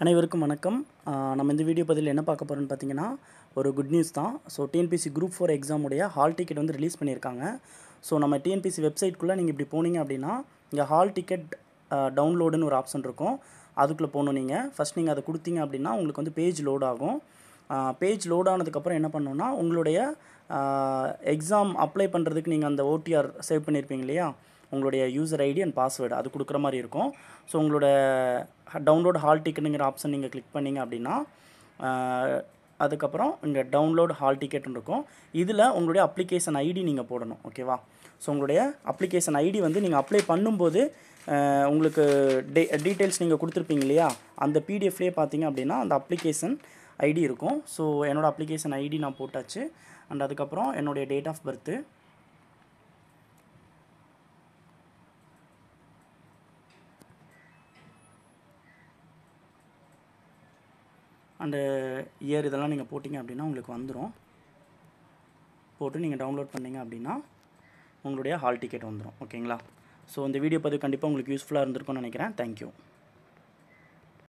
அனைவருக்கும் வணக்கம். நம்ம இந்த வீடியோ பதிவில் என்ன பார்க்க போகிறோம்னு பார்த்தீங்கன்னா, ஒரு குட் நியூஸ் தான். ஸோ டிஎன்பிஎஸ்சி குரூப் 4 எக்ஸாமுடைய ஹால் டிக்கெட் வந்து ரிலீஸ் பண்ணியிருக்காங்க. ஸோ நம்ம டிஎன்பிஎஸ்சி வெப்சைட்குள்ளே நீங்கள் இப்படி போனீங்க அப்படின்னா, இங்கே ஹால் டிக்கெட் டவுன்லோடுன்னு ஒரு ஆப்ஷன் இருக்கும். அதுக்குள்ளே போகணும் நீங்கள். ஃபஸ்ட் நீங்கள் அதை கொடுத்தீங்க அப்படின்னா உங்களுக்கு வந்து பேஜ் லோட் ஆகும். பேஜ் லோட் ஆனதுக்கப்புறம் என்ன பண்ணணும்னா, உங்களுடைய எக்ஸாம் அப்ளை பண்ணுறதுக்கு நீங்கள் அந்த ஓடிஆர் சேவ் பண்ணியிருப்பீங்க இல்லையா, உங்களுடைய யூசர் ஐடி அண்ட் பாஸ்வேர்டு அது கொடுக்குற மாதிரி இருக்கும். ஸோ உங்களோட டவுன்லோட் ஹால் டிக்கெட்டுங்கிற ஆப்ஷன் நீங்கள் கிளிக் பண்ணிங்க அப்படின்னா, அதுக்கப்புறம் இங்கே டவுன்லோட் ஹால் டிக்கெட்னு இருக்கும். இதில் உங்களுடைய அப்ளிகேஷன் ஐடி நீங்கள் போடணும். ஓகேவா? ஸோ உங்களுடைய அப்ளிகேஷன் ஐடி வந்து நீங்கள் அப்ளை பண்ணும்போது உங்களுக்கு டீட்டெயில்ஸ் நீங்கள் கொடுத்துருப்பீங்க இல்லையா, அந்த பிடிஎஃப்லேயே பார்த்தீங்க அப்படின்னா அந்த அப்ளிகேஷன் ஐடி இருக்கும். ஸோ என்னோடய அப்ளிகேஷன் ஐடி நான் போட்டாச்சு. அண்ட் அதுக்கப்புறம் என்னுடைய date of birth, and year இதெல்லாம் நீங்கள் போட்டிங்க அப்படின்னா உங்களுக்கு வந்துடும். போட்டு நீங்கள் டவுன்லோட் பண்ணிங்க அப்படின்னா உங்களுடைய ஹால் டிக்கெட் வந்துடும். ஓகேங்களா? ஸோ இந்த வீடியோ பதிவு கண்டிப்பாக உங்களுக்கு யூஸ்ஃபுல்லாக இருந்திருக்கும்னு நினைக்கிறேன். தேங்க்யூ.